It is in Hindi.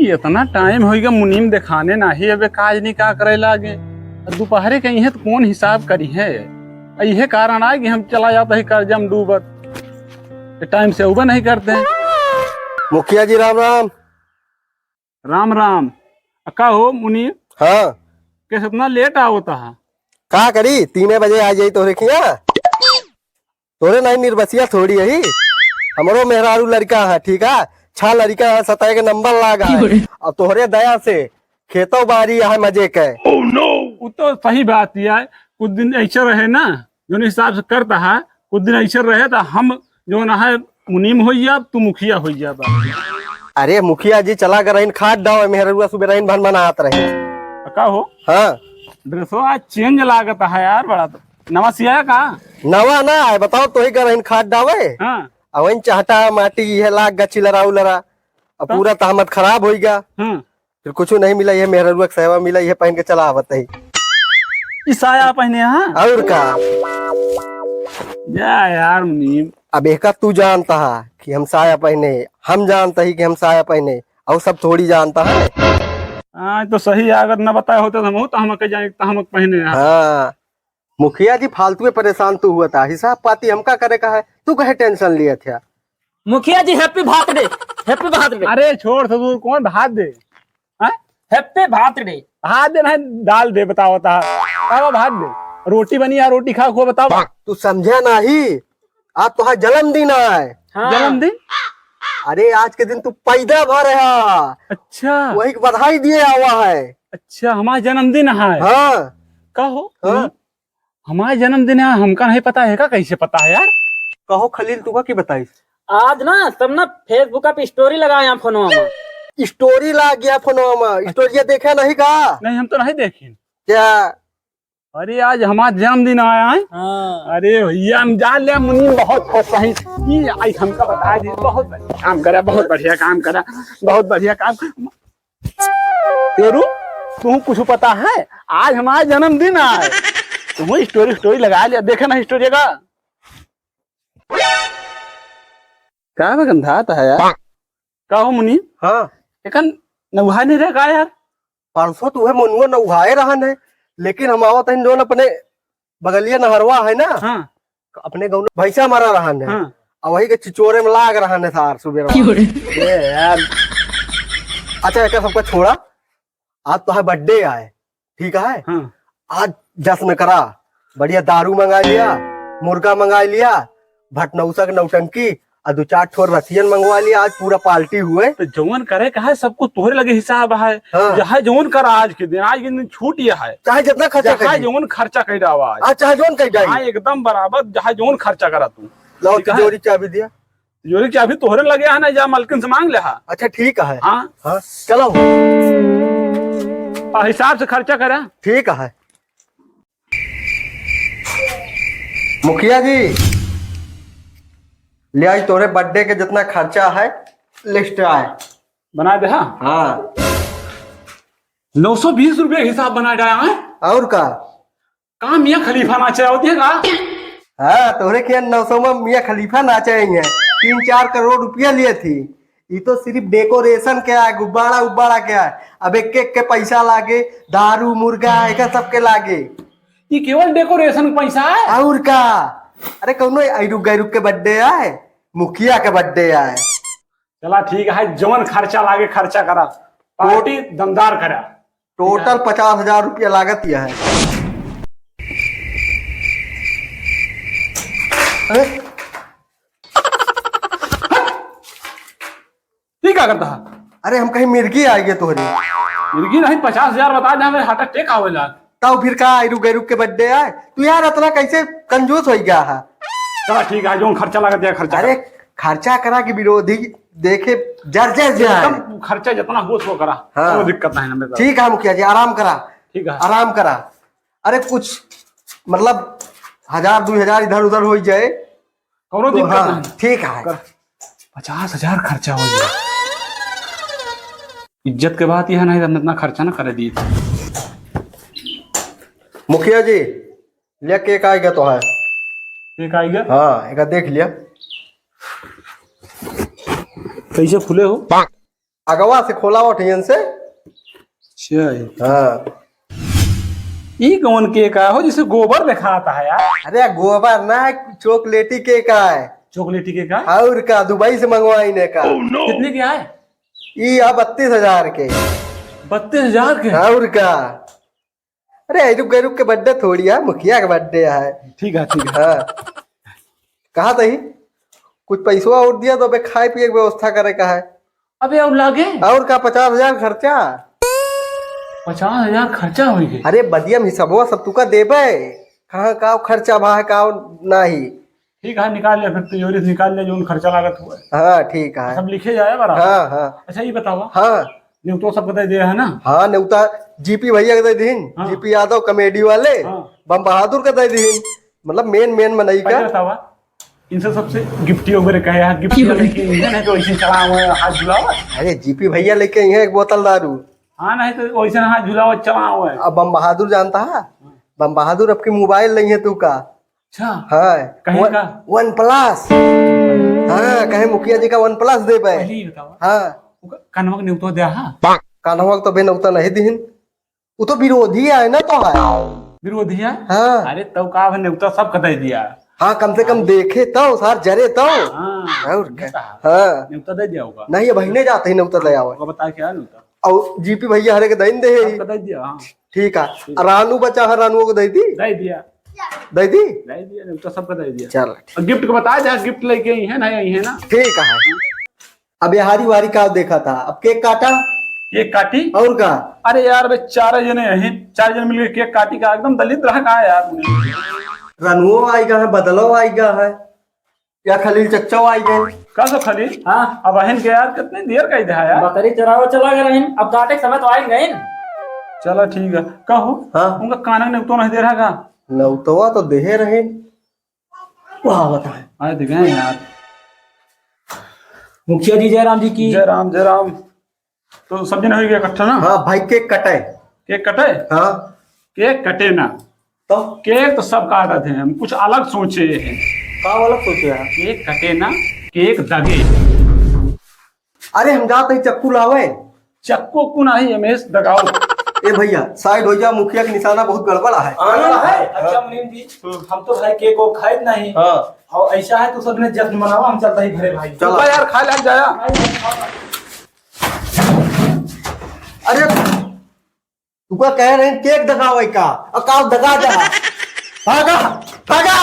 इतना टाइम होगा मुनीम दिखाने नाही अबे काज नहीं का करे लागे। दोपहरे कहीं है तो कौन हिसाब करी है। यही कारण है कि हम चला जाता है कर्जम डूबत टाइम से उबा नहीं करते हैं। मुखिया जी राम राम। राम राम। अक्का हो मुनीम। हाँ कैसे इतना लेट होता है। का करी 3 बजे आ जाई तोरे खिया। तोरे नहीं निर्बसिया थोड़ी है। हमरो मेहरारू लड़का है ठीक है। 6 लड़का है 27 के नंबर लागा है। अब तोहरे दया से खेतों बारी है मजे के। oh, no! वो तो सही बात है। कुछ दिन ऐसा रहे ना जो हिसाब से करता है। कुछ दिन ऐसा रहे तो हम जो ना है मुनीम हो जा तू मुखिया हो जा। अरे मुखिया जी चला कर रहीन खाद डाव मेहरुआ सुबह रहीन भन मनात रहे। का हो हाँ ड्रेसो आज चेंज लागत है यार बड़ा तो नवा सिया का नवा ना है बताओ तो ही कर रहीन खाद डावे। हाँ अवन चाहता माटी ये लाग गच्छी लड़ाऊ लड़ा अब पूरा तहमत खराब हो गया। फिर कुछ नहीं मिला ये मेहरुआ का सेवा मिला ये पहन के चला आवत है। साया पहने हाँ और का जा यार मुनीम। अब एक तू जानता है कि हम साया पहने हम जानता ही कि हम साया पहने और सब थोड़ी जानता है। हाँ तो सही है अगर न बताए होते तो हम जाए तो हम पहने। हाँ मुखिया जी फालतू में परेशान तू हुआ था हिसाब पाती हमका करे का है तू कहे टेंशन लिया था। मुखिया जी हैप्पी बर्थडे हैप्पी बर्थडे। अरे छोड़ ससुर कौन भात दे। Happy birthday. भात दे ना दाल दे बताओ भात दे रोटी बनी है रोटी खा खो बताओ। तू समझा नहीं आज तो जन्मदिन है। हाँ। जन्मदिन। अरे आज के दिन तू पैदा भर है। अच्छा वही बधाई दिए हुआ है। अच्छा हमारा जन्मदिन है। हाँ कहो हाँ हमारा जन्मदिन है हमका नहीं पता है का कैसे पता है यार। कहो खलील तू की बताई। आज ना सब ना फेसबुक पे स्टोरी लगाया फोनवा में। स्टोरी ला गया फोनवा में स्टोरिया देखा नहीं का। नहीं हम तो नहीं देखे क्या। अरे आज हमारा जन्मदिन आया है। हाँ। अरे भैया हम जान लिया मुनीम बहुत खुश है। ये आज हमका बता दी बहुत बढ़िया काम करा बहुत बढ़िया काम करा बहुत बढ़िया काम। तेरू तू कुछ पता है आज हमारा जन्मदिन है। तुम स्टोरी लगा लिया देखे ना स्टोरी का क्या गंधा आता है यार। का हो मुनीम। हाँ लेकिन नहा नहीं रहा यार। परसों तू है मनुआ नहाए रहन है लेकिन हम आवत हैं जोन अपने बगलिया नहरवा है ना। हाँ अपने गाँव में भैंसा मारा रहन है। हाँ और वही के चिचोरे में लाग रहन है सार सुबह यार। अच्छा एक सबका छोड़ा आज तो है बर्थडे आए ठीक है। हाँ आज जश्न करा बढ़िया दारू मंगा लिया मुर्गा मंगा लिया भटनौसा नौटंकी और 2-4 ठोर रसियन मंगवा लिया आज पूरा पार्टी हुए। तो जौन करे कहा सबको तोहरे लगे हिसाब है। हाँ। जहाँ जौन करा आज के दिन छूट गया है। चाहे जितना खर्चा जहाँ कर जौन खर्चा कर रहा आज चाहे जोन कर जाए। हाँ एकदम बराबर जहाँ जौन खर्चा करा तू। लो तिजोरी चाबी दिया तिजोरी चाबी तोहरे लगे है ना जा मालकिन से मांग ले। अच्छा ठीक है। हाँ हाँ चलो हिसाब से खर्चा करा। ठीक है। मुखिया जी ले आई तोरे बर्थडे के जितना खर्चा है लिस्ट आए बना दे। हाँ हाँ 920 रुपये हिसाब बना डाया है। और का कहाँ मियाँ खलीफा नाचे होती है का। हाँ तोरे के 900 में मियाँ खलीफा नाचेंगे 3-4 करोड़ रुपया लिए थी। ये तो सिर्फ डेकोरेशन क्या है गुब्बारा उब्बारा क्या है। अब एक के पैसा लागे दारू मुर्गा एक सबके लागे। ये केवल डेकोरेशन पैसा है। और का अरे कौनो रुक गए रुक के बर्थडे आए मुखिया के बर्थडे आए। चला ठीक है जवन खर्चा लागे खर्चा करा पार्टी दमदार करा। टोटल 50,000 रुपया लागत यह है। ठीक क्या करता है। अरे हम कहीं मिर्गी आ गए तोहरी। मिर्गी नहीं 50,000 बता दे हमें हार्ट अटैक आवेला। तब फिर का रुक के बर्थडे आए तू यार इतना कैसे कंजूस हो गया है। चला ठीक है जो खर्चा लगा दिया खर्चा। अरे खर्चा करा कि विरोधी देखे जर जाए एकदम खर्चा जितना हो सो करा। हाँ। कोई दिक्कत नहीं हमें। ठीक है मुखिया जी आराम करा। ठीक है आराम करा। अरे कुछ मतलब 1,000-2,000 इधर उधर हो जाए कोनो तो दिक्कत हाँ नहीं। ठीक है। 50,000 खर्चा हो गया। इज्जत के बात यह नहीं इतना खर्चा ना करे दिए। मुखिया जी ले केक आएगा तो है। ठीक आएगा। हाँ एक देख लिया कैसे खुले हो? अगवा से खोला हो ठियन से। अच्छा, हाँ ई कौन केक है हो जिसे गोबर दिखाता है यार? अरे गोबर ना है, चॉकलेटी केक है। चॉकलेटी केक है? और का दुबई से मंगवाई ने का। कितने के है? ये 32,000 के। 32,000 के? और का। अरे रुक के बर्थडे थोड़ी है, मुखिया का बर्थडे है। ठीक है ठीक है। हाँ कहा तही कुछ पैसा और दिया तो अबे खाए पिए की व्यवस्था करे का है। अबे अब लागे और का 50,000 खर्चा। 50,000 खर्चा हो गए? अरे बदियम हिसाबो सब तुका देबे। कहाँ का खर्चा भा का नहीं। ठीक है, निकाल ले फिर तिजोरी से निकाल ले जो खर्चा लागत हुआ है। हाँ ठीक है। सब लिखे जाए बराबर। हाँ हाँ अच्छा ये बताओ, हाँ न्यूतो सब बता दे है ना? हाँ न्यूता जीपी भैया के दे दीन। हाँ। जीपी यादव कॉमेडी वाले। हाँ। बम बहादुर का दे दीन। मतलब मेन मनई पहले का। बतावा इनसे सबसे गिफ्टी वगैरह कहे यार, गिफ्टी लेके इंजन है तो वैसे चला हुआ है, हाथ झुलावा। अरे जीपी भैया लेके आई है एक बोतल दारू। हाँ नहीं तो वैसे हाथ झुलावा चला हुआ है। अब बम बहादुर जानता है? बम बहादुर अब की मोबाइल नहीं है तू का। अच्छा हाँ कहीं का? One plus. हाँ कहे मुखिया जी का वन प्लस दे पे। पहले ही बतावा हाँ कनवा न्यूतो दे हा कान्हा तो बेन उतना नहीं दीन। वो तो विरोधी है ना तो है। विरोधी है? हाँ अरे तब का न्यूतो सब कतई दिया। हाँ कम से कम देखे तो सार जरे तो। हाँ और क्या? हाँ न्यूतो दे दिया होगा। नहीं बहने जाते ही नौता दया होगा बता क्या न्यूतो और जीपी भैया हरे के दईन दे। कतई दिया? हाँ ठीक है। और रानू बचा है, रानू को दई दी। दे दिया दई दी। दे दिया न्यूतो सब कतई दिया। चल और गिफ्ट को बता जा, गिफ्ट लेके आई है ना? आई है ना? ठीक है। अब हारी वारी का देखा था, अब केक काटा केक काटी? और का। अरे यार वे 4 जने हैं, 4 जने मिलकर केक काटी का एकदम दलित रहा का यार। रनुओ आएगा है, बदलो आएगा है, या खलील चच्चो आई गए। का सो खलील? हाँ अब बहन के यार कितने देर का इधर यार। बकरी चरावा चला गए रहीन, अब काटे के समय तो आएंगे इन। चलो ठीक है। कहो हाँ उनका काना ने तो नहीं दे रहा का? नौतवा तो देहे रहे। वहाँ बताए आए दिखे हैं यार। मुखिया जी जयराम जी की। जय राम जय राम। तो सब जने हो गया इकट्ठा ना? हाँ भाई केक कटे। केक कटे? हाँ केक कटे ना तो केक तो सब काटत हैं, हम कुछ अलग सोचे हैं। का वाला सोचे है? केक कटे ना केक दगे। अरे हम जाते ही चक्कू लावे। चक्को को नहीं एमएस दगाओ। ए भैया साइड हो जा, मुखिया का निशाना बहुत गड़बड़ है। अच्छा मुनीम जी, हम तो भाई केक को खाए नहीं। हाँ और ऐसा है तो सबने जश्न मनावा, हम चलता ही घरे भाई। चलो यार खा लग जाया। अरे तुका कह रहे हैं केक दगावे का, और का दगा जा। भागा भागा।